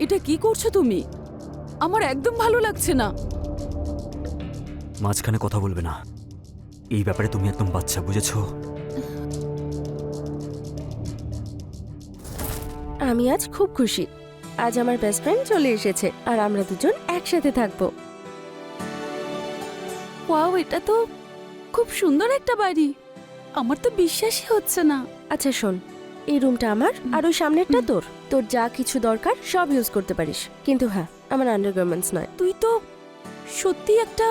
এটা কি করছো তুমি? আমার একদম ভালো লাগছে না। মাঝখানে কথা বলবে না, এই ব্যাপারে তুমি একদম বাচ্চা, বুঝেছো? আমি আজ খুব খুশি। আজ আমার বেস্ট ফ্রেন্ড চলে এসেছে আর আমরা দুজন একসাথে থাকবো। ওয়াও, এটা তো খুব সুন্দর একটা বাড়ি। আমার তো বিশ্বাসই হচ্ছে না। আচ্ছা শোন, এই রুমটা আমার আর ওই সামনেরটা তোর। তোর যা কিছু দরকার সব ইউজ করতে পারিস, কিন্তু হ্যাঁ, আমার আন্ডারগার্মেন্টস নয়। তুই তো সত্যি একটা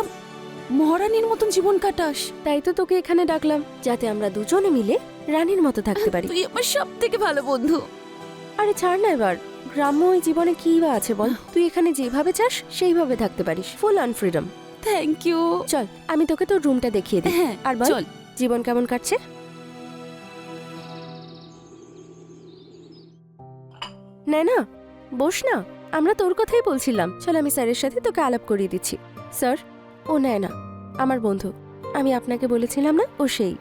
মহারানীর মতন জীবন কাটাস। তাই তো তোকে এখানে ডাকলাম, যাতে আমরা দুজনে মিলে রানীর মতো থাকতে পারি। তুই আমার সব থেকে ভালো বন্ধু। আরে ছাড় না এবার, গ্রাম্য ওই জীবনে কি বা আছে বল? তুই এখানে যেভাবে চাস সেইভাবে থাকতে পারিস, full on freedom. Thank you. চল আমি তোকে তোর রুমটা দেখিয়ে দিই। হ্যাঁ, আর বল, চল। জীবন কেমন কাটছে? না বস না, আমরা তোর কথাই বলছিলাম। চল আমি স্যারের সাথে তোকে আলাপ করিয়ে দিচ্ছি। স্যার, ও না, আমার বন্ধু। আমি আপনাকে বলেছিলাম না, ও সেই।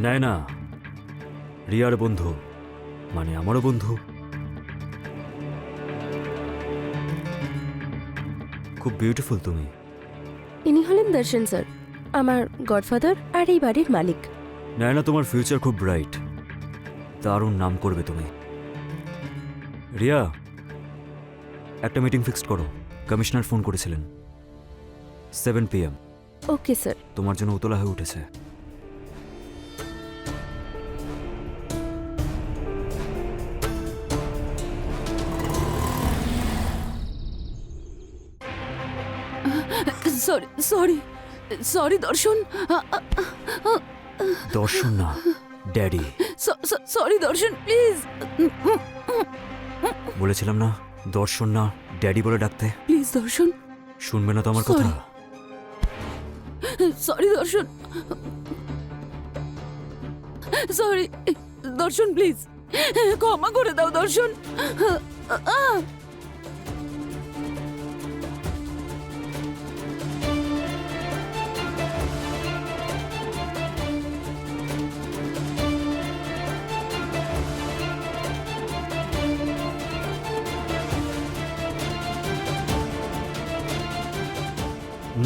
নেয় না, রিয়ার বন্ধু, মানে আমারও বন্ধু। খুব বিউটিফুল তুমি। ইনি হলেন দর্শন স্যার, আমার গডফাদার আর এই বাড়ির মালিক। নেয় না, তোমার ফিউচার খুব ব্রাইট, দারুণ নাম করবে তুমি। রিয়া, একটা মিটিং ফিক্সড করো। কমিশনার ফোন করেছিলেন 7 PM। Okay sir. তোমার জন্য উতলা হয়ে উঠেছে। সরি সরি সরি দর্শন। দর্শন না, ড্যাডি। সরি দর্শন, প্লিজ বলেছিলাম না, দর্শন না, ড্যাডি বলে ডাকতে। প্লিজ দর্শন। শুনবে না তো আমার কথা? সরি দর্শন, সরি দর্শন, প্লিজ ক্ষমা করে দাও দর্শন।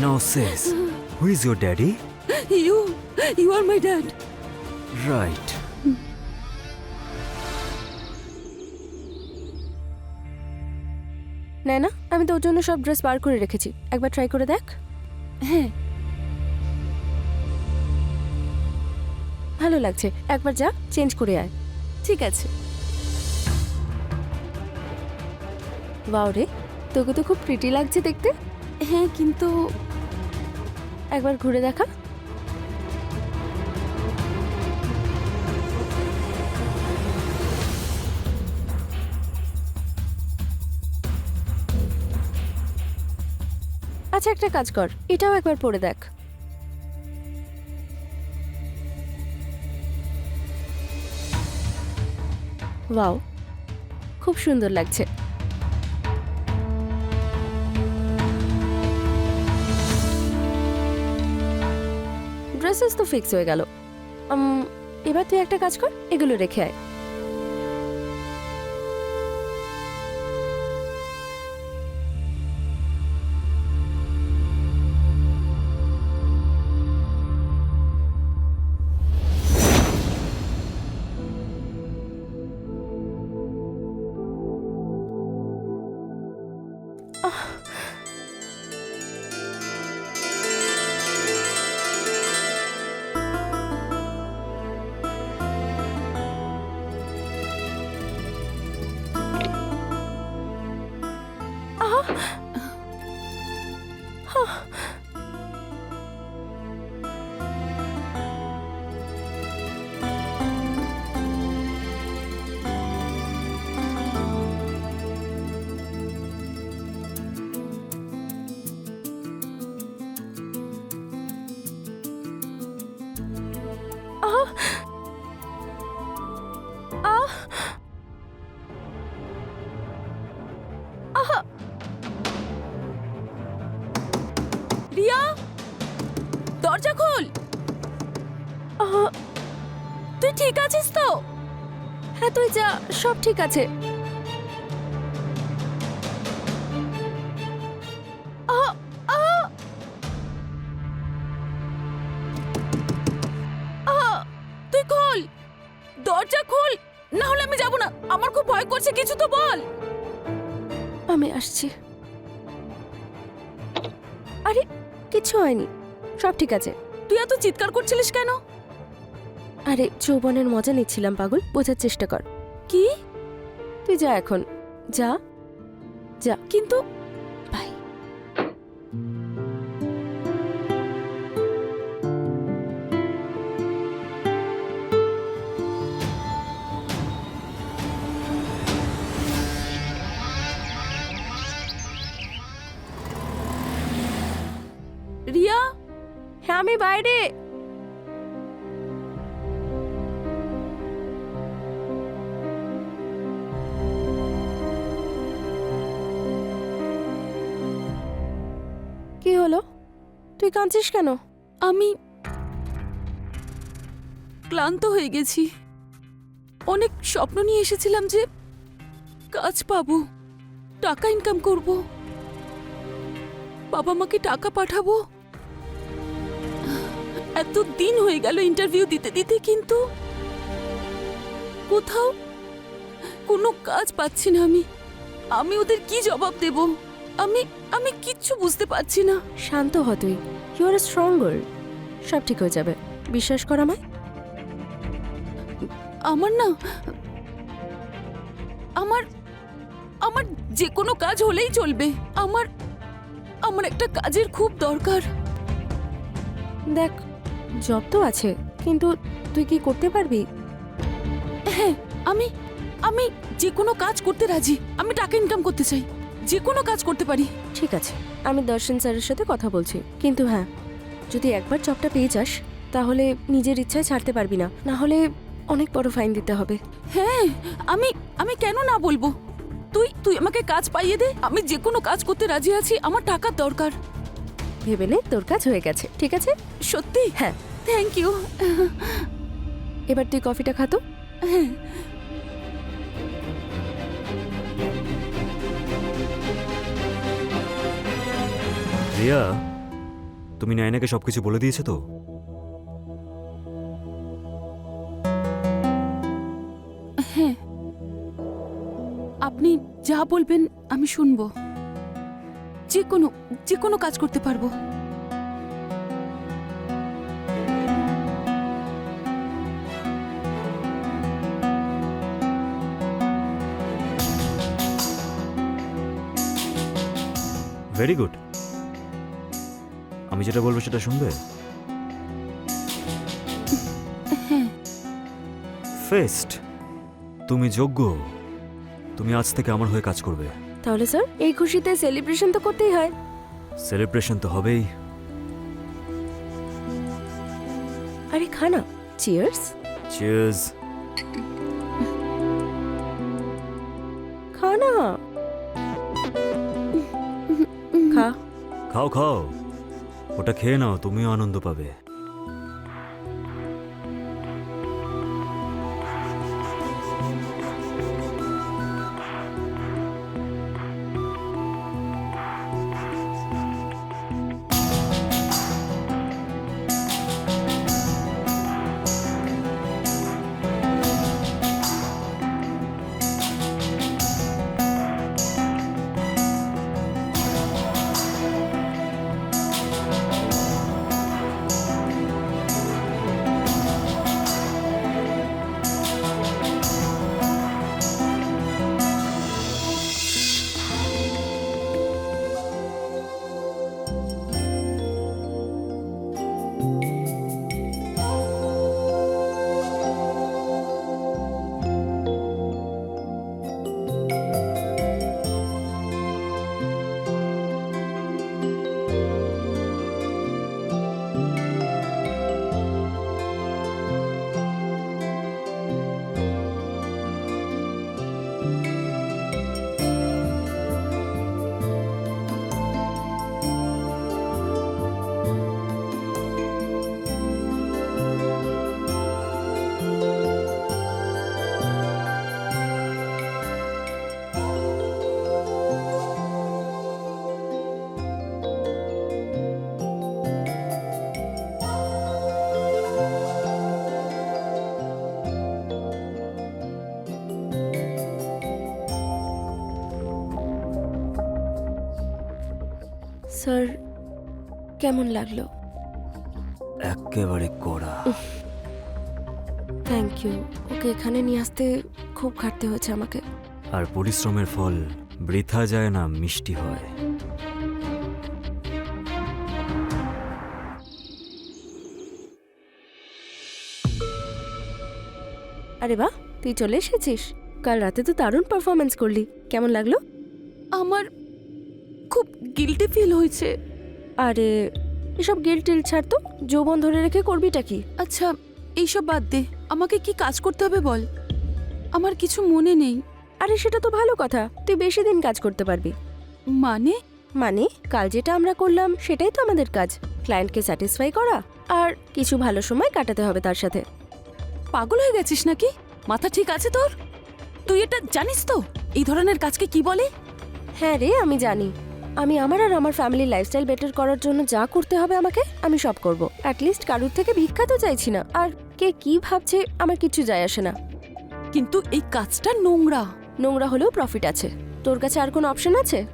Now says, who is your daddy? You are my dad. Right. না, আমি তোর জন্য সব ড্রেস বার করে রেখেছি, একবার ট্রাই করে দেখ। হ্যাঁ, ভালো লাগছে, একবার যা চেঞ্জ করে আয়। ঠিক আছে। ওয়াও রে, তোকে তো খুব প্রিটি লাগছে দেখতে। হ্যাঁ, কিন্তু একবার ঘুরে দেখা। আচ্ছা একটা কাজ কর, এটাও একবার পরে দেখ। ওয়াও, খুব সুন্দর লাগছে। ড্রেসেস তো ফিক্স হয়ে গেল। এবার তুই একটা কাজ কর, এগুলো রেখে আয়। আহা! রিয়া, দরজা খোল। আহা, তুই ঠিক আছিস তো? হ্যাঁ তুই যা, সব ঠিক আছে। আহা! আহা! আহা! তুই খোল, দরজা খোল, না হলে আমি যাব না। আমার খুব ভয় করছে, কিছু তো বল। আমি আসছি। আরে কিছু হয়নি, সব ঠিক আছে। তুই এত চিৎকার করছিলিস কেন? আরে যৌবনের মজা নিচ্ছিলাম পাগল, বোঝার চেষ্টা কর। কি? তুই যা এখন, যা যা। কিন্তু বাই। রিয়া, হ্যাঁ আমি বাইরে। কি হলো, তুই কাঁদছিস কেন? আমি ক্লান্ত হয়ে গেছি। অনেক স্বপ্ন নিয়ে এসেছিলাম যে কাজ পাবো, টাকা ইনকাম করব, বাবা মাকে টাকা পাঠাবো। এত দিন হয়ে গেল ইন্টারভিউ দিতে দিতে, কিন্তু কোথাও কোনো কাজ পাচ্ছি না। আমি ওদের কি জবাব দেব? আমি আমি কিচ্ছু বুঝতে পারছি না। শান্ত হ তুই, ইউ আর স্ট্রং গার্ল, সব ঠিক হয়ে যাবে, বিশ্বাস কর আমায়। আমার না, আমার আমার যে কোনো কাজ হলেই চলবে। আমার আমার একটা কাজের খুব দরকার। দেখ, জব তো আছে, কিন্তু তুই কি করতে পারবি? হ্যাঁ, আমি আমি যে কোনো কাজ করতে রাজি। আমি টাকা ইনকাম করতে চাই, যে কোনো কাজ করতে পারি। ঠিক আছে, আমি দর্শন স্যারের সাথে কথা বলছি, কিন্তু হ্যাঁ, যদি একবার জবটা পেয়ে যাস তাহলে নিজের ইচ্ছায় ছাড়তে পারবি না, না হলে অনেক বড় ফাইন দিতে হবে। হ্যাঁ, আমি আমি কেন না বলবো? তুই তুই আমাকে কাজ পাইয়ে দে, আমি যে কোনো কাজ করতে রাজি আছি। আমার টাকার দরকার। ভেবে নে, তোর কাজ হয়ে গেছে, ঠিক আছে? সত্যি? হ্যাঁ। Thank you. এবার তুই কফিটা খাতো। হ্যাঁ। রিয়া, তুমি নাইনাকে সবকিছু বলে দিয়েছো তো? হ্যাঁ, আপনি যা বলবেন আমি শুনবো। যে কোনো কাজ করতে পারবো। Very good. আমি যেটা বলবো সেটা শুনবে? ফেস্ট, তুমি যোগ্য। তুমি আজ থেকে আমার হয়ে কাজ করবে। তাহলে স্যার, এই খুশিতে সেলিব্রেশন তো করতেই হয়। সেলিব্রেশন তো হবেই। আরে খানা, চিয়ার্স। চিয়ার্স। খানা, খা। খাও খাও, ওটা খেয়ে নাও, তুমিও আনন্দ পাবে। স্যার কেমন লাগলো? একেবারে কড়া। Thank you. ওকে এখানে নিয়ে আসতে খুব খাটতে হয়েছে আমাকে। আর পরিশ্রমের ফল বৃথা যায় না, মিষ্টি হয়। আরে বাহ, তুই চলে এসেছিস। কাল রাতে তো দারুণ পারফরমেন্স করলি, কেমন লাগলো? আমার খুব গিল্টি ফিল হয়েছে। আরে এসব গিল্ট টিল ছাড় তো, যৌবন ধরে রেখে করবিটা কি? আচ্ছা এইসব বাদ দে, আমাকে কি কাজ করতে হবে বল। আমার কিছু মনে নেই। আরে সেটা তো ভালো কথা, তুই বেশি দিন কাজ করতে পারবি। মানে মানে কাল যেটা আমরা করলাম সেটাই তো আমাদের কাজ, ক্লায়েন্টকে স্যাটিসফাই করা আর কিছু ভালো সময় কাটাতে হবে তার সাথে। পাগল হয়ে গেছিস নাকি? মাথা ঠিক আছে তোর? তুই এটা জানিস তো এই ধরনের কাজকে কি বলে? হ্যাঁ রে, আমি জানি। আমি আমার আর আমার ফ্যামিলির লাইফস্টাইল বেটার করার জন্য যা করতে হবে আমাকে, আমি সব করব। অ্যাটলিস্ট কারুর থেকে ভিক্ষা তো চাইছি না। আর কে কি ভাবছে আমার কিচ্ছু যায় আসে না। কিন্তু এই কাজটা নোংরা। নোংরা হলেও প্রফিট আছে। তোর কাছে আর কোনো অপশন আছে?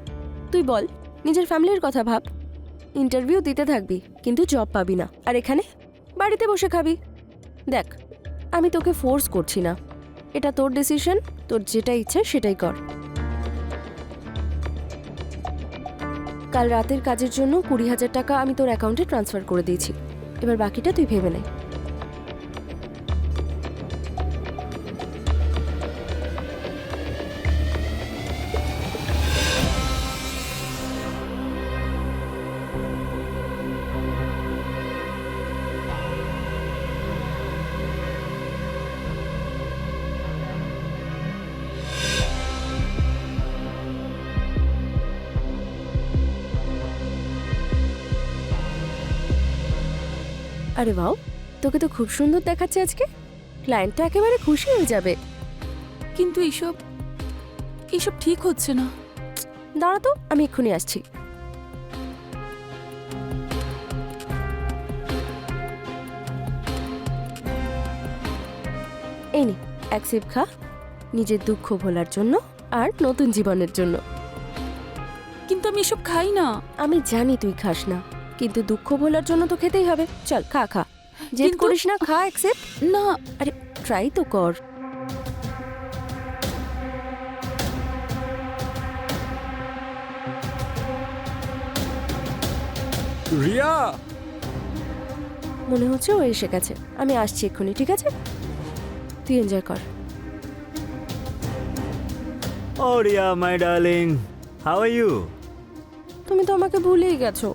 তুই বল, নিজের ফ্যামিলির কথা ভাব। ইন্টারভিউ দিতে থাকবি কিন্তু জব পাবি না, আর এখানে বাড়িতে বসে খাবি। দেখ, আমি তোকে ফোর্স করছি না, এটা তোর ডিসিশন। তোর যেটা ইচ্ছে সেটাই কর। কাল রাতের কাজের জন্য 20,000 টাকা আমি তোর অ্যাকাউন্টে ট্রান্সফার করে দিয়েছি। এবার বাকিটা তুই ভেবে নে। আরে বাও, তোকে তো খুব সুন্দর দেখাচ্ছে আজকে। ক্লায়েন্ট তো একেবারে খুশি হয়ে যাবে। কিন্তু এইসব এইসব ঠিক হচ্ছে না। দাঁড়া তো, আমি এক্ষুনি আসছি। এই নে, এক সিপ খা, নিজের দুঃখ ভোলার জন্য আর নতুন জীবনের জন্য। কিন্তু আমি এসব খাই না। আমি জানি তুই খাস না, কিন্তু দুঃখ ভোলার জন্য তো খেতেই হবে। চল খা খা, জেদ কিন্তু- করিস না, খা এক সিপ। না আরে ট্রাই তো কর। রিয়া, মনে হচ্ছে ও এসে গেছে। আমি আসছি এক্ষুনি, ঠিক আছে? তুই এনজয় কর। ও Riya my darling, how are you? তুমি তো আমাকে ভুলেই গেছো।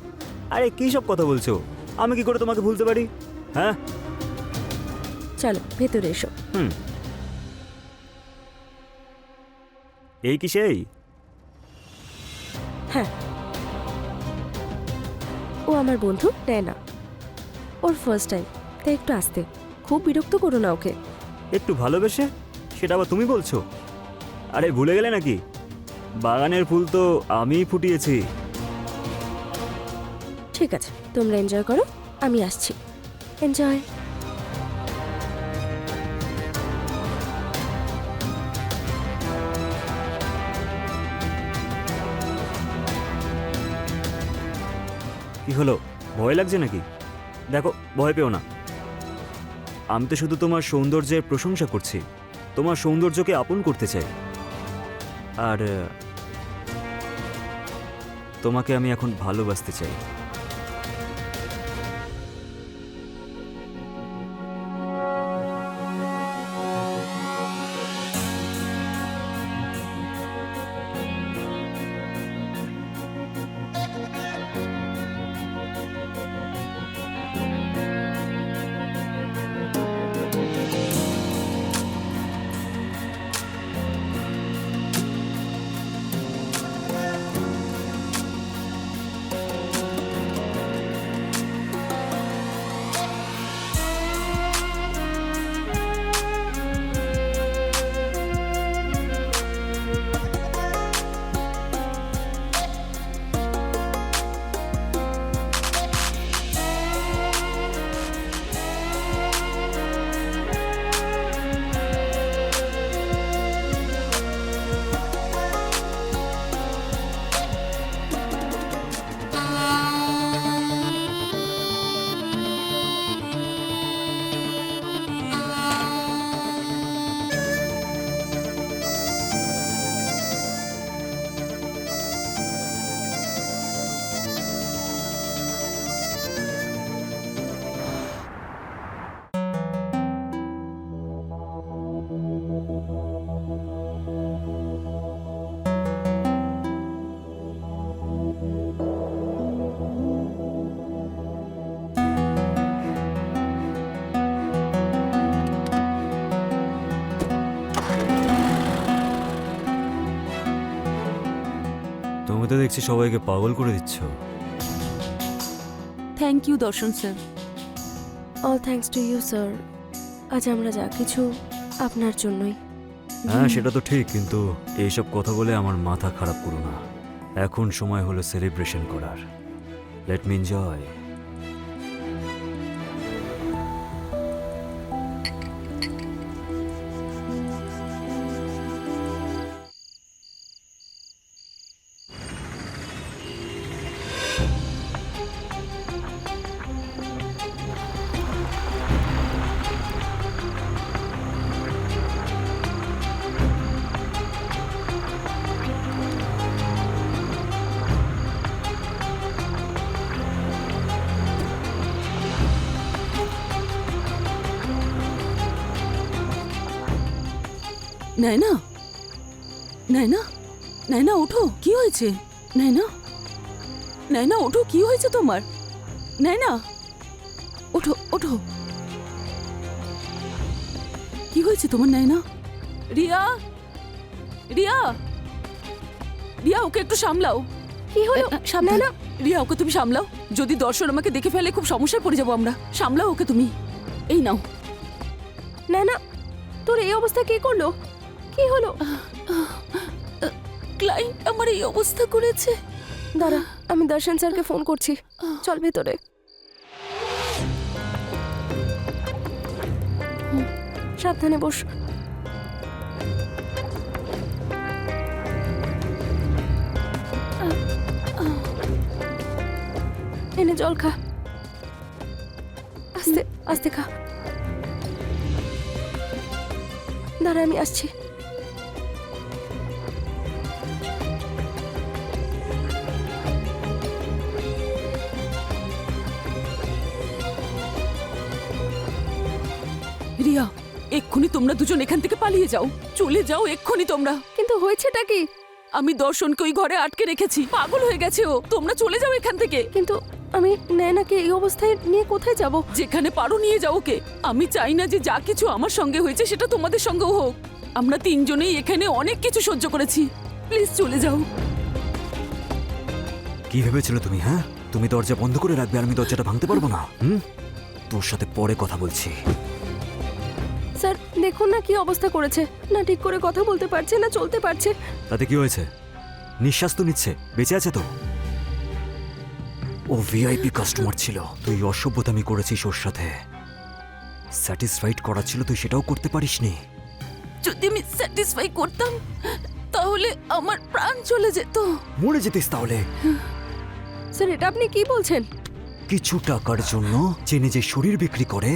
আরে কি সব কথা বলছো? আমি কি করে তোমাকে ভুলতে পারি? হ্যাঁ, চলো ভেতরে এসো। এই কি সেই? হ্যাঁ, ও আমার বন্ধু না, ওর ফার্স্ট টাইম, তাই একটু আসতে। খুব বিরক্ত করো না ওকে। একটু ভালোবেসে? সেটা আবার তুমি বলছো? আরে ভুলে গেলে নাকি? বাগানের ফুল তো আমিই ফুটিয়েছি। ঠিক আছে, তোমরা এনজয় করো, আমি আসছি। এনজয়। কি হলো, ভয় লাগছে নাকি? দেখো, ভয় পেও না। আমি তো শুধু তোমার সৌন্দর্যের প্রশংসা করছি, তোমার সৌন্দর্যকে আপন করতে চাই। আর তোমাকে আমি এখন ভালোবাসতে চাই। তুমি তো দেখছি সবাইকে পাগল করে দিচ্ছ। Thank you Darshan sir. All thanks to you sir. আজ আমরা যা কিছু আপনার জন্যই। হ্যাঁ সেটা তো ঠিক, কিন্তু এইসব কথা বলে আমার মাথা খারাপ করো না। এখন সময় হলো সেলিব্রেশন করার। Let me enjoy. Naina, Naina, Naina ওঠো, কি হয়েছে? নাইনা, নাইনা ওঠো, কি হয়েছে তোমার? নাইনা ওঠো, ওঠো, কি হয়েছে তোমার নাইনা? রিয়া, রিয়া, রিয়া ওকে একটু সামলাও। কি হলো? সামনে নাইনা, রিয়া ওকে তুমি সামলাও, যদি দর্শন আমাকে দেখে ফেলে খুব সমস্যায় পড়ে যাবো আমরা। সামলাও ওকে তুমি। এই নাও। নাইনা, তোর এই অবস্থা কে করলো? কি হলো? ক্লায়েন্ট আমার এই অবস্থা করেছে। দাঁড়া, আমি দর্শন স্যারকে ফোন করছি। চল ভেতরে। সাবধানে বস। এনে জল খা, আস্তে আস্তে খা। দাঁড়া, আমি আসছি। রিয়া এক্ষুনি তোমরা দুজন এখান থেকে পালিয়ে যাও, চলে যাও এক্ষুনি তোমরা। কিন্তু হয়েছেটা কি? আমি দর্শনকে ওই ঘরে আটকে রেখেছি, পাগল হয়ে গেছে ও। তোমরা চলে যাও এখান থেকে। কিন্তু আমি নয়নাকে এই অবস্থায় নিয়ে কোথায় যাব? যেখানে পারো নিয়ে যাও ওকে। আমি চাই না যে যা কিছু আমার সঙ্গে হয়েছে সেটা তোমাদের সঙ্গেও হোক। আমরা তিনজনেই এখানে অনেক কিছু সহ্য করেছি, প্লিজ চলে যাও। কি ভেবেছিলে তুমি? হ্যাঁ, তুমি দরজা বন্ধ করে রাখবে আর আমি দরজাটা ভাঙতে পারবো না? তোর সাথে পরে কথা বলছি। স্যার দেখুন না কি অবস্থা করেছে, না ঠিক করে কথা বলতে পারছে না চলতে পারছে। তাতে কি হয়েছে? নিঃশ্বাস তো নিচ্ছে, বেঁচে আছে তো। ও ভিআইপি কাস্টমার ছিল, তুই অসভ্যতামি করেছিস ওর সাথে। স্যাটিসফাইড করা ছিল, তুই সেটাও করতে পারিসনি। যদি আমি স্যাটিসফাই করতাম তাহলে আমার প্রাণ চলে যেত। মরে যেতিস তাহলে। স্যার এটা আপনি কি বলছেন? কিছু টাকার জন্য যে নিজের শরীর বিক্রি করে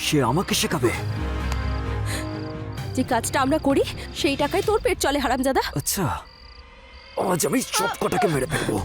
সে আমাকে শেখাবে? যে কাজটা আমরা করি সেই টাকায় তোর পেট চলে হারামজাদা। আচ্ছা, আজ আমি সব কটাকে মেরে ফেলবো।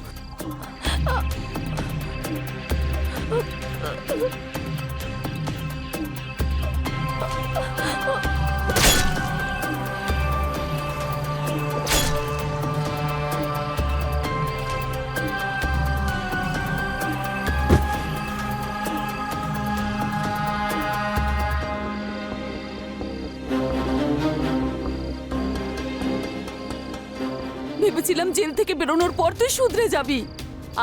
ভেবেছিলাম জেল থেকে বেরোনোর পর তুই শুধরে যাবি,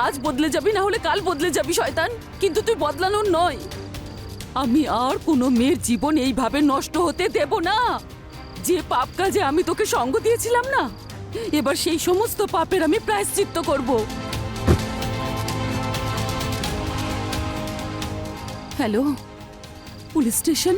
আজ বদলে যাবি, না হলে কাল বদলে যাবি শয়তান। কিন্তু তুই বদলানোর নয়। আমি আর কোনো মেয়ের জীবন এইভাবে নষ্ট হতে দেব না। যে পাপ কাজে আমি তোকে সঙ্গ দিয়েছিলাম না, এবার সেই সমস্ত পাপের আমি প্রায়শ্চিত্ত করব। Hello, police station?